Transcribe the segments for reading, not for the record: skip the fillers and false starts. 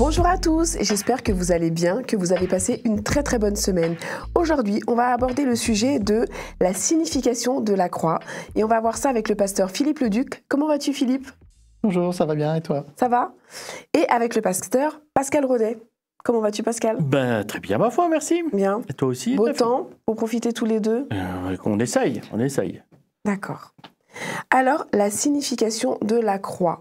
Bonjour à tous, j'espère que vous allez bien, que vous avez passé une très bonne semaine. Aujourd'hui, on va aborder le sujet de la signification de la croix et on va voir ça avec le pasteur Philippe Leduc. Comment vas-tu Philippe? Bonjour, ça va bien et toi? Ça va? Et avec le pasteur Pascal Rodet. Comment vas-tu Pascal? Très bien ma foi, merci. Bien. Et toi aussi? Beau temps pour profiter tous les deux? On essaye. D'accord. Alors, la signification de la croix.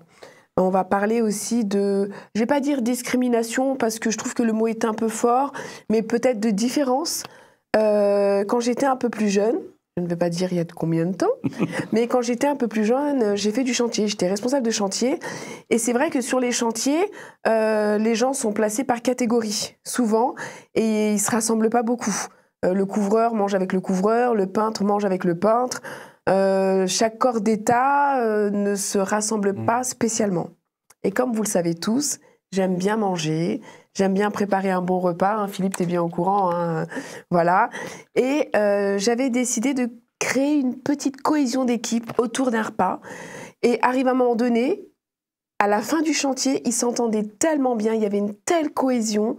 On va parler aussi de, je vais pas dire discrimination parce que je trouve que le mot est un peu fort, mais peut-être de différence. Quand j'étais un peu plus jeune, je ne vais pas dire il y a combien de temps, mais quand j'étais un peu plus jeune, j'ai fait du chantier, j'étais responsable de chantier. Et c'est vrai que sur les chantiers, les gens sont placés par catégorie, souvent, et ils ne se rassemblent pas beaucoup. Le couvreur mange avec le couvreur, le peintre mange avec le peintre. Chaque corps d'État ne se rassemble pas spécialement. Et comme vous le savez tous, j'aime bien manger, j'aime bien préparer un bon repas. Hein, Philippe, t'es bien au courant, hein, voilà. Et j'avais décidé de créer une petite cohésion d'équipe autour d'un repas. Et arrive un moment donné, à la fin du chantier, ils s'entendaient tellement bien, il y avait une telle cohésion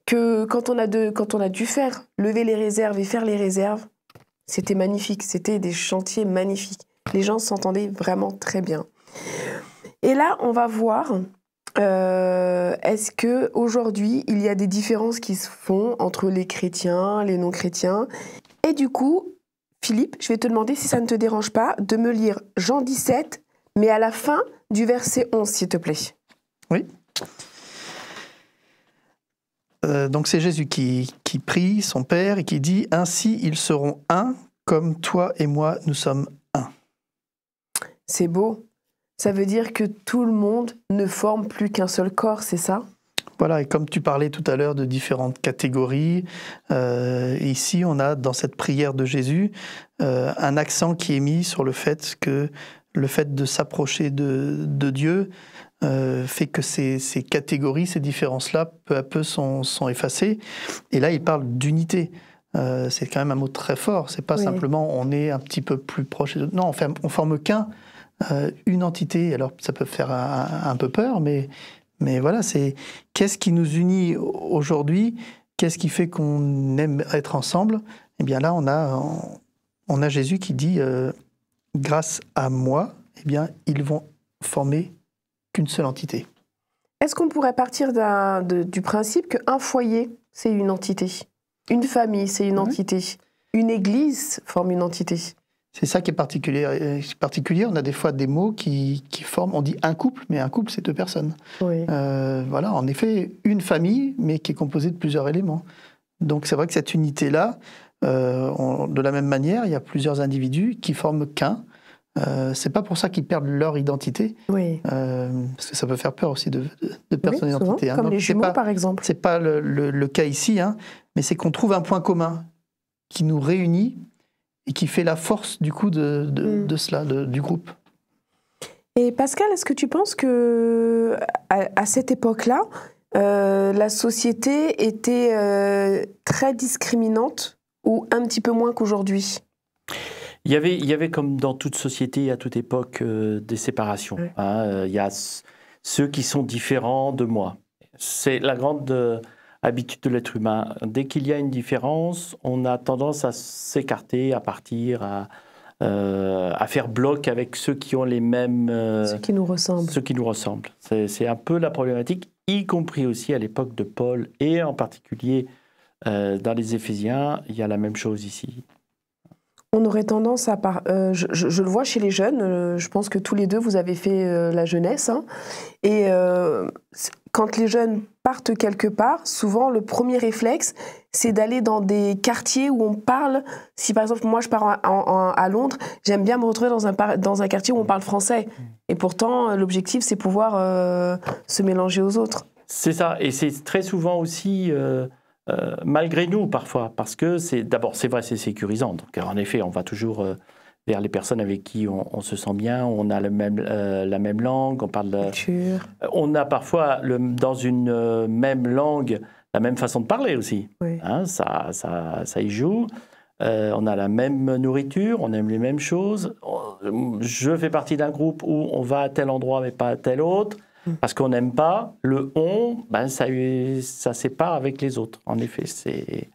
que quand on a dû faire lever les réserves et faire les réserves, c'était magnifique, c'était des chantiers magnifiques. Les gens s'entendaient vraiment très bien. Et là, on va voir, est-ce qu'aujourd'hui, il y a des différences qui se font entre les chrétiens, les non-chrétiens? Et du coup, Philippe, je vais te demander, si ça ne te dérange pas, de me lire Jean 17, mais à la fin du verset 11, s'il te plaît. Oui. Donc c'est Jésus qui prie son Père et qui dit « Ainsi ils seront un, comme toi et moi nous sommes un ». C'est beau. Ça veut dire que tout le monde ne forme plus qu'un seul corps, c'est ça? Voilà, et comme tu parlais tout à l'heure de différentes catégories, ici on a dans cette prière de Jésus un accent qui est mis sur le fait de s'approcher de Dieu fait que ces catégories, ces différences-là, peu à peu sont effacées. Et là, il parle d'unité. C'est quand même un mot très fort. C'est pas simplement on est un petit peu plus proche. Non, on forme qu'un, une entité. Alors, ça peut faire un peu peur, mais voilà, c'est qu'est-ce qui nous unit aujourd'hui? Qu'est-ce qui fait qu'on aime être ensemble? Eh bien là, on a Jésus qui dit grâce à moi, eh bien, ils vont former qu'une seule entité. Est-ce qu'on pourrait partir du principe qu'un foyer, c'est une entité? Une famille, c'est une entité? Une église forme une entité? C'est ça qui est particulier. On a des fois des mots qui forment, on dit un couple, mais un couple, c'est deux personnes. Oui. Voilà, en effet, une famille, mais qui est composée de plusieurs éléments. Donc c'est vrai que cette unité-là, de la même manière, il y a plusieurs individus qui forment qu'un. C'est pas pour ça qu'ils perdent leur identité, parce que ça peut faire peur aussi de perdre son identité. Comme les jumeaux, par exemple. C'est pas le cas ici, mais c'est qu'on trouve un point commun qui nous réunit et qui fait la force du coup de cela, du groupe. Et Pascal, est-ce que tu penses que à cette époque-là, la société était très discriminante ou un petit peu moins qu'aujourd'hui? Il y avait comme dans toute société, à toute époque, des séparations. Il y a ceux qui sont différents de moi. C'est la grande habitude de l'être humain. Dès qu'il y a une différence, on a tendance à s'écarter, à partir, à faire bloc avec ceux qui ont les mêmes... ceux qui nous ressemblent. Ceux qui nous ressemblent. C'est un peu la problématique, y compris aussi à l'époque de Paul, et en particulier dans les Éphésiens, il y a la même chose ici. On aurait tendance à... je le vois chez les jeunes, je pense que tous les deux, vous avez fait la jeunesse. Et quand les jeunes partent quelque part, souvent, le premier réflexe, c'est d'aller dans des quartiers où on parle... Si, par exemple, moi, je pars à Londres, j'aime bien me retrouver dans un quartier où on parle français. Et pourtant, l'objectif, c'est pouvoir se mélanger aux autres. C'est ça. Et c'est très souvent aussi... malgré nous parfois, parce que d'abord c'est vrai, c'est sécurisant. Donc en effet, on va toujours vers les personnes avec qui on se sent bien, on a la même langue, on parle. On a parfois dans une même langue la même façon de parler aussi. Oui. Ça y joue. On a la même nourriture, on aime les mêmes choses. Je fais partie d'un groupe où on va à tel endroit mais pas à tel autre. Parce qu'on n'aime pas, le on, ben ça sépare avec les autres. En effet, c'est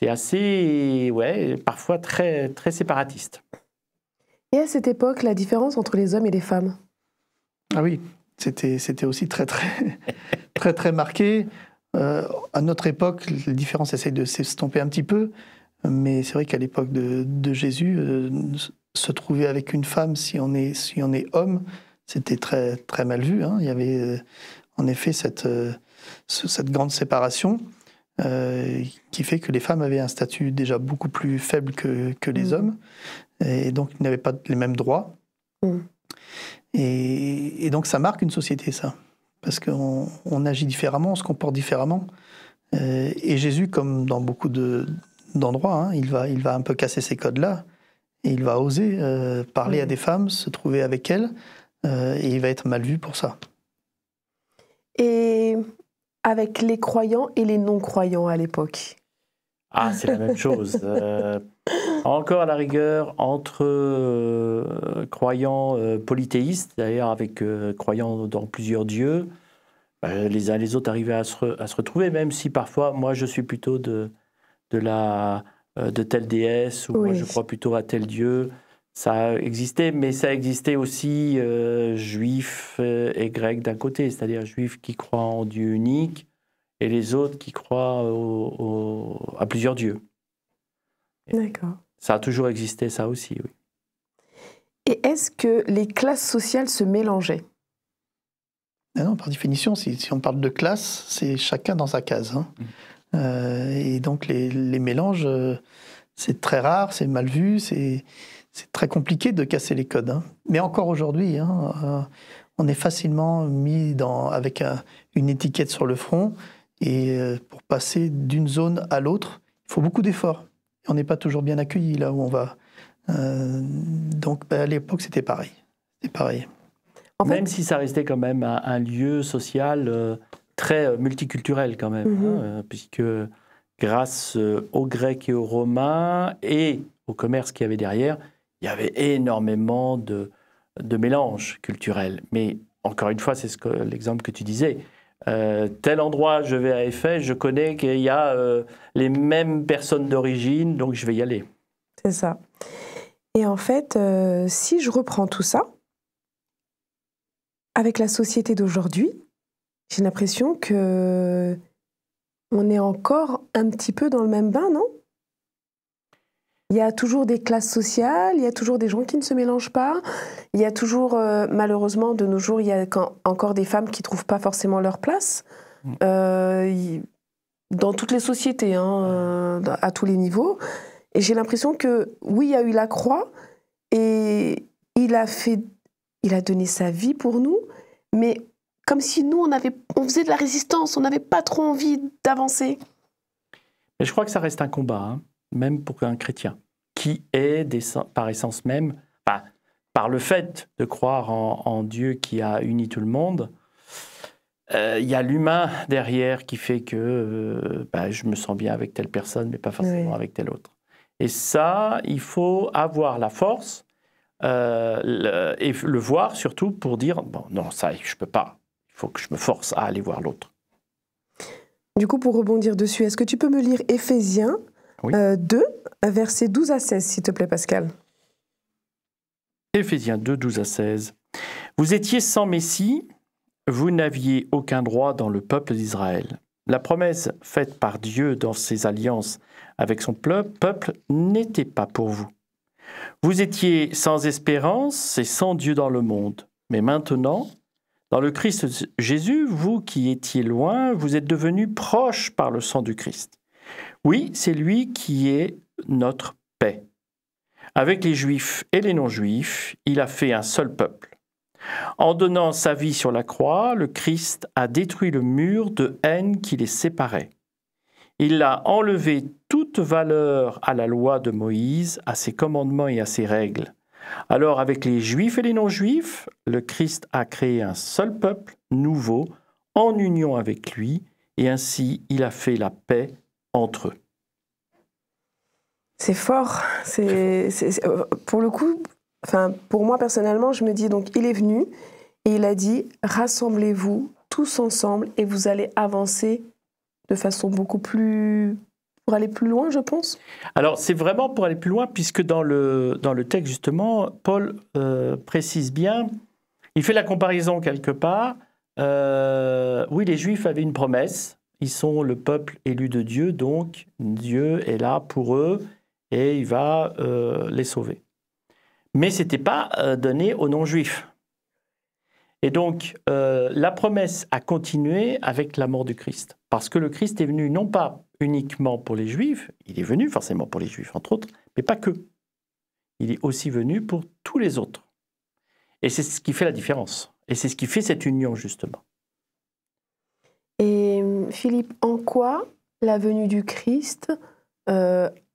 assez, ouais, parfois très, très séparatiste. Et à cette époque, la différence entre les hommes et les femmes? Ah oui, c'était aussi très marqué. À notre époque, les différences essayent de s'estomper un petit peu, mais c'est vrai qu'à l'époque de Jésus, se trouver avec une femme, si on est homme, c'était très mal vu. Hein. Il y avait en effet cette grande séparation qui fait que les femmes avaient un statut déjà beaucoup plus faible que les hommes, et donc ils n'avaient pas les mêmes droits. Et donc ça marque une société, ça, parce qu'on agit différemment, on se comporte différemment. Et Jésus, comme dans beaucoup d'endroits, hein, il va un peu casser ces codes-là, et il va oser parler à des femmes, se trouver avec elles, et il va être mal vu pour ça. Et avec les croyants et les non-croyants à l'époque? Ah, c'est la même chose. Encore à la rigueur, entre croyants polythéisistes, d'ailleurs avec croyants dans plusieurs dieux, les uns et les autres arrivaient à se retrouver, même si parfois, moi je suis plutôt de telle déesse, ou moi je crois plutôt à tel dieu. Ça existait, mais ça existait aussi juifs et grecs d'un côté, c'est-à-dire juifs qui croient en Dieu unique, et les autres qui croient à plusieurs dieux. D'accord. Ça a toujours existé, ça aussi, oui. Et est-ce que les classes sociales se mélangeaient? Non, par définition, si on parle de classe, c'est chacun dans sa case. Hein. Et donc les mélanges, c'est très rare, c'est mal vu, c'est très compliqué de casser les codes. Hein. Mais encore aujourd'hui, hein, on est facilement mis avec une étiquette sur le front, et pour passer d'une zone à l'autre, il faut beaucoup d'efforts. On n'est pas toujours bien accueilli là où on va. Donc à l'époque, c'était pareil. Même si ça restait quand même un lieu social très multiculturel quand même, puisque grâce aux Grecs et aux Romains et au commerce qu'il y avait derrière, il y avait énormément de mélanges culturels. Mais encore une fois, c'est l'exemple que tu disais. Tel endroit, je vais à Éphèse, je connais qu'il y a les mêmes personnes d'origine, donc je vais y aller. C'est ça. Et en fait, si je reprends tout ça, avec la société d'aujourd'hui, j'ai l'impression que on est encore un petit peu dans le même bain, non? Il y a toujours des classes sociales, il y a toujours des gens qui ne se mélangent pas, il y a toujours, malheureusement, de nos jours, il y a encore des femmes qui ne trouvent pas forcément leur place, dans toutes les sociétés, hein, à tous les niveaux. Et j'ai l'impression que, oui, il y a eu la croix, et il a donné sa vie pour nous, mais comme si nous, on faisait de la résistance, on n'avait pas trop envie d'avancer. Mais je crois que ça reste un combat, hein, même pour un chrétien, qui est, par essence même, par le fait de croire en Dieu qui a uni tout le monde, il y a l'humain derrière qui fait que je me sens bien avec telle personne, mais pas forcément avec telle autre. Et ça, il faut avoir la force et le voir surtout pour dire, bon, non, ça, je ne peux pas. Il faut que je me force à aller voir l'autre. Du coup, pour rebondir dessus, est-ce que tu peux me lire Éphésiens 2, versets 12 à 16, s'il te plaît, Pascal? Éphésiens 2, 12 à 16. Vous étiez sans Messie, vous n'aviez aucun droit dans le peuple d'Israël. La promesse faite par Dieu dans ses alliances avec son peuple n'était pas pour vous. Vous étiez sans espérance et sans Dieu dans le monde. Mais maintenant, dans le Christ Jésus, vous qui étiez loin, vous êtes devenus proches par le sang du Christ. Oui, c'est lui qui est notre paix. Avec les Juifs et les non-Juifs, il a fait un seul peuple. En donnant sa vie sur la croix, le Christ a détruit le mur de haine qui les séparait. Il a enlevé toute valeur à la loi de Moïse, à ses commandements et à ses règles. Alors avec les Juifs et les non-Juifs, le Christ a créé un seul peuple nouveau en union avec lui, et ainsi il a fait la paix entre eux. C'est fort. Pour le coup, pour moi personnellement, je me dis donc il est venu, et il a dit « Rassemblez-vous tous ensemble et vous allez avancer de façon beaucoup plus... pour aller plus loin, je pense ». Alors, c'est vraiment pour aller plus loin, puisque dans le texte, justement, Paul précise bien, il fait la comparaison quelque part. Oui, les Juifs avaient une promesse, ils sont le peuple élu de Dieu, donc Dieu est là pour eux et il va les sauver. Mais ce n'était pas donné aux non-juifs. Et donc, la promesse a continué avec la mort du Christ. Parce que le Christ est venu non pas uniquement pour les Juifs, il est venu forcément pour les Juifs, entre autres, mais pas que. Il est aussi venu pour tous les autres. Et c'est ce qui fait la différence. Et c'est ce qui fait cette union, justement. Et Philippe, en quoi la venue du Christ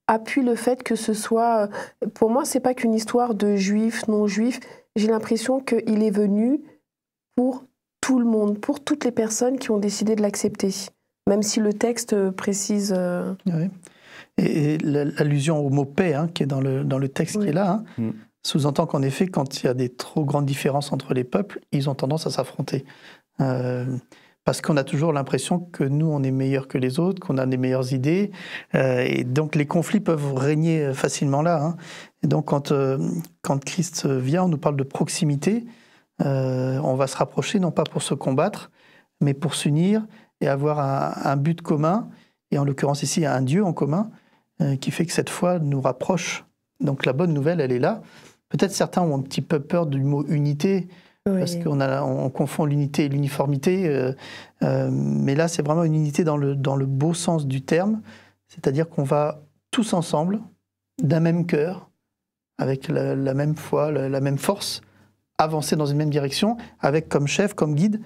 appuie le fait que ce soit... Pour moi, ce n'est pas qu'une histoire de Juifs, non-Juifs. J'ai l'impression qu'il est venu pour tout le monde, pour toutes les personnes qui ont décidé de l'accepter, même si le texte précise... Oui. Et l'allusion au mot « paix » qui est dans le texte qui est là, sous-entend qu'en effet, quand il y a des trop grandes différences entre les peuples, ils ont tendance à s'affronter. Parce qu'on a toujours l'impression que nous, on est meilleurs que les autres, qu'on a des meilleures idées. Et donc, les conflits peuvent régner facilement là. Et donc, quand Christ vient, on nous parle de proximité. On va se rapprocher, non pas pour se combattre, mais pour s'unir et avoir un but commun. Et en l'occurrence ici, un Dieu en commun, qui fait que cette foi nous rapproche. Donc, la bonne nouvelle, elle est là. Peut-être certains ont un petit peu peur du mot « unité », parce qu'on confond l'unité et l'uniformité, mais là c'est vraiment une unité dans le beau sens du terme, c'est-à-dire qu'on va tous ensemble, d'un même cœur, avec la même foi, la même force, avancer dans une même direction, avec comme chef, comme guide,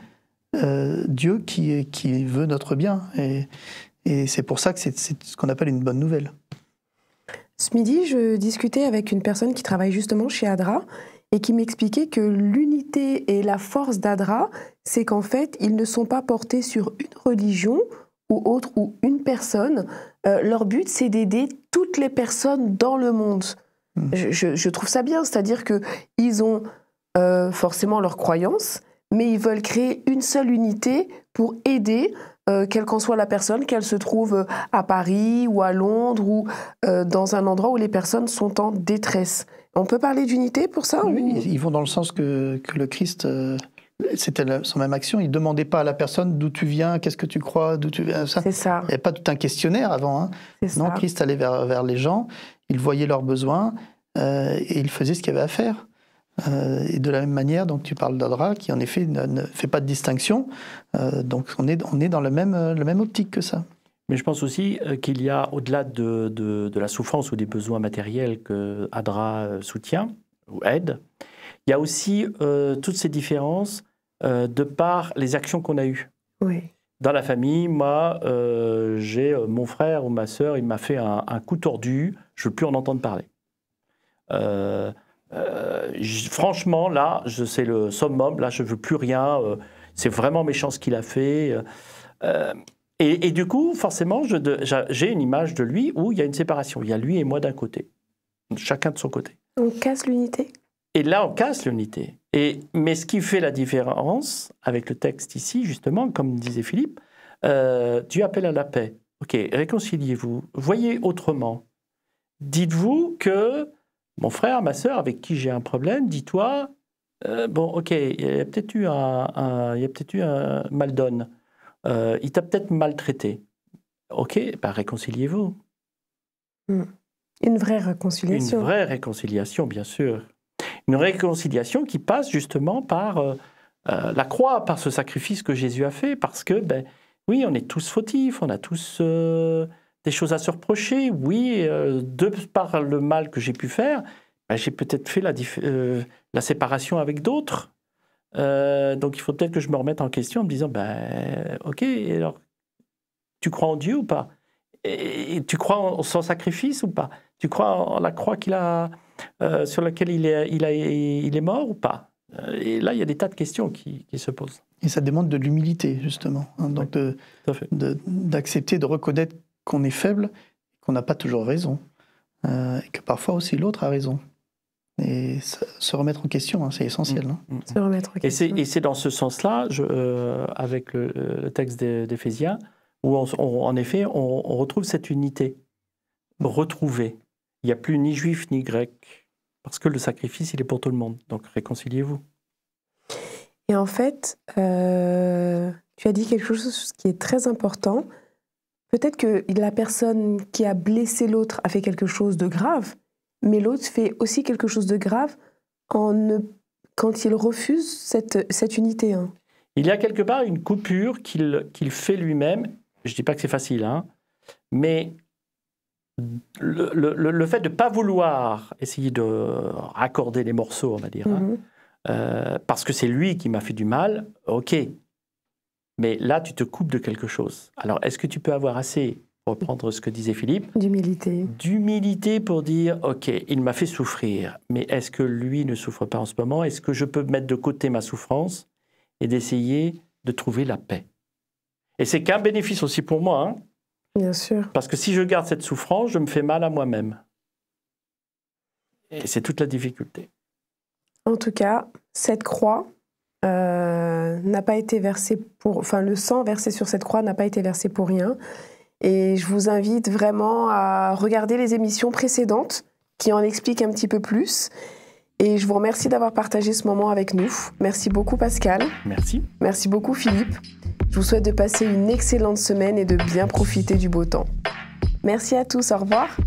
Dieu qui veut notre bien. Et c'est pour ça que c'est ce qu'on appelle une bonne nouvelle. Ce midi, je discutais avec une personne qui travaille justement chez ADRA, et qui m'expliquait que l'unité et la force d'ADRA, c'est qu'en fait, ils ne sont pas portés sur une religion ou autre, ou une personne. Leur but, c'est d'aider toutes les personnes dans le monde. Je trouve ça bien, c'est-à-dire qu'ils ont forcément leurs croyances, mais ils veulent créer une seule unité pour aider, quelle qu'en soit la personne, qu'elle se trouve à Paris ou à Londres ou dans un endroit où les personnes sont en détresse. On peut parler d'unité pour ça? Oui, ils vont dans le sens que le Christ, c'était son même action. Il ne demandait pas à la personne d'où tu viens, qu'est-ce que tu crois, d'où tu viens. C'est ça. Il n'y avait pas tout un questionnaire avant. Non, Christ allait vers les gens, il voyait leurs besoins et il faisait ce qu'il y avait à faire. Et de la même manière, donc tu parles d'ADRA, qui en effet ne fait pas de distinction. Donc on est dans la même optique que ça. Mais je pense aussi qu'il y a, au-delà de la souffrance ou des besoins matériels que ADRA soutient ou aide, il y a aussi toutes ces différences de par les actions qu'on a eues. Oui. Dans la famille, moi, j'ai mon frère ou ma sœur, il m'a fait un coup tordu, je ne veux plus en entendre parler. Franchement, là, c'est le summum, là, je ne veux plus rien, c'est vraiment méchant ce qu'il a fait. Et du coup, forcément, j'ai une image de lui où il y a une séparation. Il y a lui et moi d'un côté, chacun de son côté. On casse l'unité? Et là, on casse l'unité. Mais ce qui fait la différence avec le texte ici, justement, comme disait Philippe, Dieu appelle à la paix. Ok, réconciliez-vous, voyez autrement. Dites-vous que mon frère, ma sœur, avec qui j'ai un problème, dis-toi, bon, ok, il y a peut-être eu un mal donne. Il t'a peut-être maltraité. Ok, bah réconciliez-vous. Une vraie réconciliation. Une vraie réconciliation, bien sûr. Une réconciliation qui passe justement par la croix, par ce sacrifice que Jésus a fait, parce que, ben, oui, on est tous fautifs, on a tous des choses à se reprocher. Oui, de par le mal que j'ai pu faire, ben, j'ai peut-être fait la séparation avec d'autres. Donc il faut peut-être que je me remette en question en me disant, ben, ok, alors, tu crois en Dieu ou pas? Et tu crois en son sacrifice ou pas? Tu crois en la croix sur laquelle il est mort ou pas? Et là, il y a des tas de questions qui se posent. Et ça demande de l'humilité, justement. Donc d'accepter, de reconnaître qu'on est faible, qu'on n'a pas toujours raison, et que parfois aussi l'autre a raison. Et se remettre en question, hein, c'est essentiel. Hein. Se remettre en question. Et c'est dans ce sens-là, avec le texte d'Éphésiens, où en effet, on retrouve cette unité. Retrouvée. Il n'y a plus ni juif ni grec, parce que le sacrifice, il est pour tout le monde. Donc réconciliez-vous. Et en fait, tu as dit quelque chose qui est très important. Peut-être que la personne qui a blessé l'autre a fait quelque chose de grave, mais l'autre fait aussi quelque chose de grave quand il refuse cette unité. Hein. Il y a quelque part une coupure qu'il fait lui-même. Je ne dis pas que c'est facile, hein, mais le fait de ne pas vouloir essayer de raccorder les morceaux, on va dire, parce que c'est lui qui m'a fait du mal, ok. Mais là, tu te coupes de quelque chose. Alors, est-ce que tu peux avoir assez, pour reprendre ce que disait Philippe, d'humilité pour dire, ok, il m'a fait souffrir, mais est-ce que lui ne souffre pas en ce moment? Est-ce que je peux mettre de côté ma souffrance et d'essayer de trouver la paix? Et c'est qu'un bénéfice aussi pour moi, hein. Bien sûr. Parce que si je garde cette souffrance, je me fais mal à moi-même. Et c'est toute la difficulté. En tout cas, cette croix n'a pas été versée pour... Enfin, le sang versé sur cette croix n'a pas été versé pour rien. Et je vous invite vraiment à regarder les émissions précédentes qui en expliquent un petit peu plus. Et je vous remercie d'avoir partagé ce moment avec nous. Merci beaucoup, Pascal. Merci. Merci beaucoup, Philippe. Je vous souhaite de passer une excellente semaine et de bien profiter du beau temps. Merci à tous, au revoir.